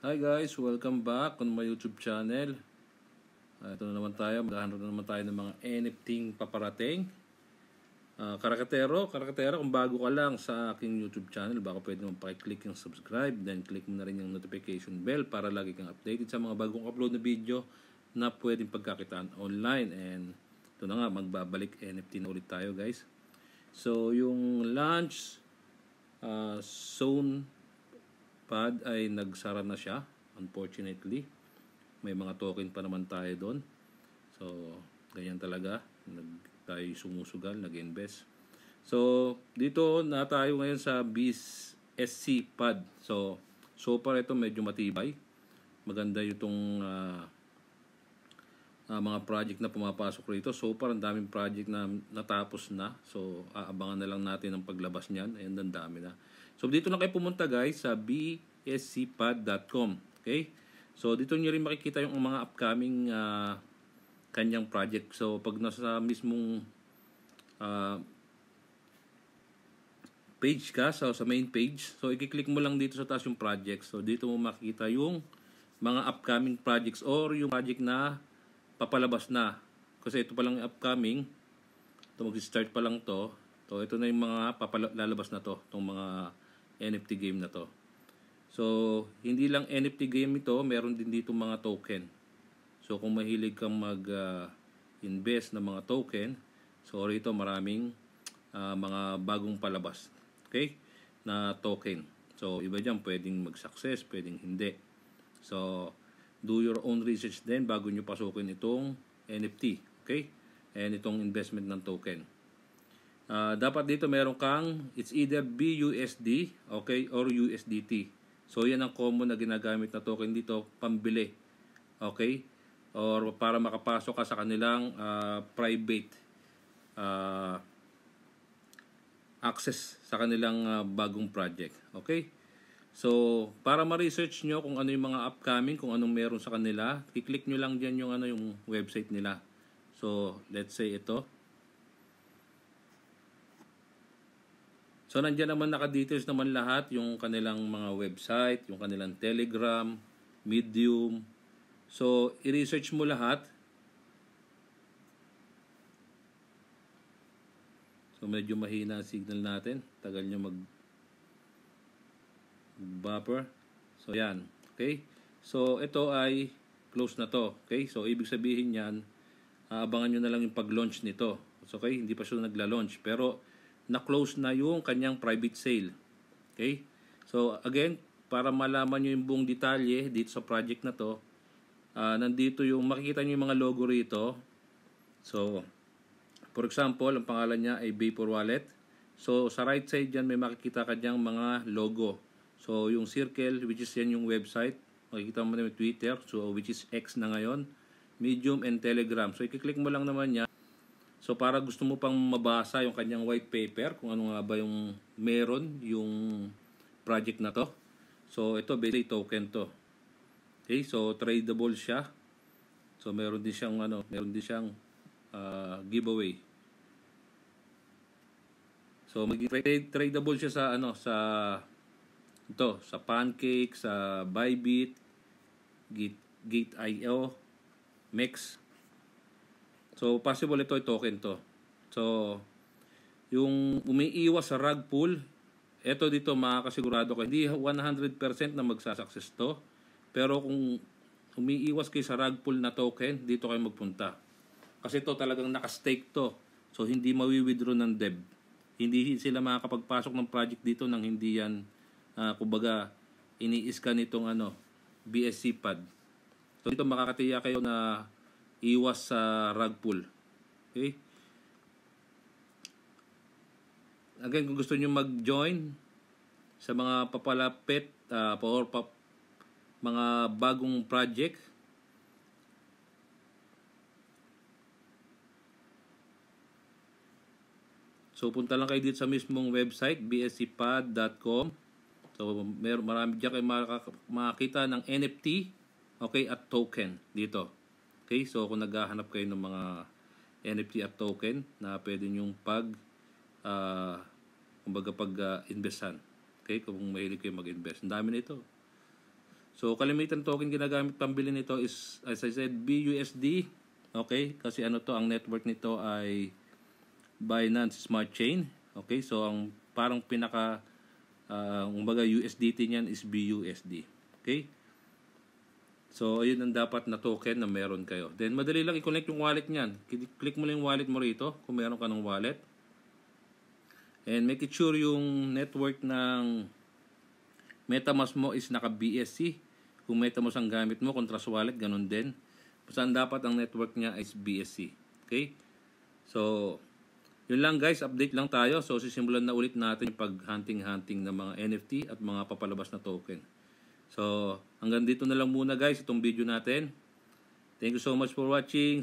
Hi guys, welcome back on my YouTube channel. Ito na naman tayo, maghahanap na naman tayo ng mga NFT paparating. Karakatero, kung bago ka lang sa aking YouTube channel, baka pwede mo pakiclick yung subscribe, then click mo na rin yung notification bell para lagi kang updated sa mga bagong upload na video na pwedeng pagkakitaan online. And ito na nga, magbabalik NFT na ulit tayo guys. So yung launch zone pad ay nagsara na siya, unfortunately. May mga token pa naman tayo doon. So ganyan talaga, tayo sumusugal, nag-invest. So dito na tayo ngayon sa BSC pad. So far ito medyo matibay. Maganda itong mga project na pumapasok rito. So far ang daming project na natapos na. So aabangan na lang natin ang paglabas niyan. Ayun, ang dami na. So dito na kayo pumunta guys sa bscpad.com. Okay? So dito niyo rin makikita yung mga upcoming kanyang project. So pag nasa mismong page ka, so sa main page, so i-click mo lang dito sa taas yung project. So dito mo makikita yung mga upcoming projects or yung project na papalabas na. Kasi ito pa lang yung upcoming. Ito mag-start pa lang to. So ito na yung mga lalabas na to, itong mga NFT game na to. So hindi lang NFT game ito, meron din dito mga token. So kung mahilig kang mag-invest ng mga token, so rito maraming mga bagong palabas, okay, na token. So iba dyan, pwedeng mag-success, pwedeng hindi. So do your own research din bago nyo pasukin itong NFT, okay, and itong investment ng token. Dapat dito meron kang, it's either BUSD, okay, or USDT. So yan ang common na ginagamit na token dito, pambili, okay, or para makapasok ka sa kanilang private access sa kanilang bagong project, okay. So para ma-research nyo kung ano yung mga upcoming, kung anong meron sa kanila, i-click nyo lang dyan yung yung website nila. So let's say ito. So nandiyan naman naka-details naman lahat, yung kanilang mga website, yung kanilang Telegram, Medium. So i-research mo lahat. So medyo mahina ang signal natin, tagal nyo mag-buffer. So yan, okay? So ito ay close na to, okay? So ibig sabihin yan, abangan nyo na lang yung pag-launch nito. So, okay, hindi pa siya nagla-launch, pero na-close na yung kanyang private sale. Okay? So again, para malaman nyo yung buong detalye dito sa project na to, nandito yung makikita nyo yung mga logo rito. So for example, ang pangalan niya ay Vapor Wallet. So sa right side dyan may makikita ka dyang mga logo. So yung circle, which is yan yung website, makikita mo na yung Twitter, so which is X na ngayon, Medium and Telegram. So i-click mo lang naman yan. So para gusto mo pang mabasa yung kanyang white paper, kung ano nga ba yung meron yung project na to. So ito basically token to. Okay, so tradable siya. So meron din siyang giveaway. So tradable siya sa sa Pancake, sa Bybit, Gate.io, MEX. So possible ito ay token to. So yung umiiwas sa rug pull, ito dito makakasigurado ka, hindi 100% na magsasucess to. Pero kung umiiwas kayo sa rug pull na token, dito kayo magpunta. Kasi ito talagang naka-stake to. So hindi mawi-withdraw ng dev. Hindi sila makakapagpasok ng project dito nang hindi yan kumbaga ini-scan itong BSC pad. So dito makakatiya kayo na iwas sa rug pull. Okay? Again, kung gusto niyo mag-join sa mga papalapit mga bagong project, so punta lang kayo dito sa mismong website, bscpad.com. So marami diyan kayo makakita ng NFT, okay, at token dito. Okay, so kung naghahanap kayo ng mga NFT at token na pwede nyong kumbaga pag-investan. Okay, kung mahilig kayo mag-invest. Ang dami na ito. So, kalimitan token ginagamit pambili nito is, as I said, BUSD. Okay? Kasi ano to, ang network nito ay Binance Smart Chain. Okay? So, ang parang pinaka, kumbaga USDT niyan is BUSD. Okay? So, ayun ang dapat na token na meron kayo. Then, madali lang i-connect yung wallet niyan. Click mo lang yung wallet mo rito kung meron ka ng wallet. And make it sure yung network ng MetaMask mo is naka-BSC. Kung MetaMask ang gamit mo, kung Trust Wallet, ganun din. Basta dapat ang network niya is BSC. Okay? So, yun lang guys, update lang tayo. So, sisimulan na ulit natin yung pag-hunting-hunting ng mga NFT at mga papalabas na token. So, hanggang dito na lang muna guys, itong video natin. Thank you so much for watching.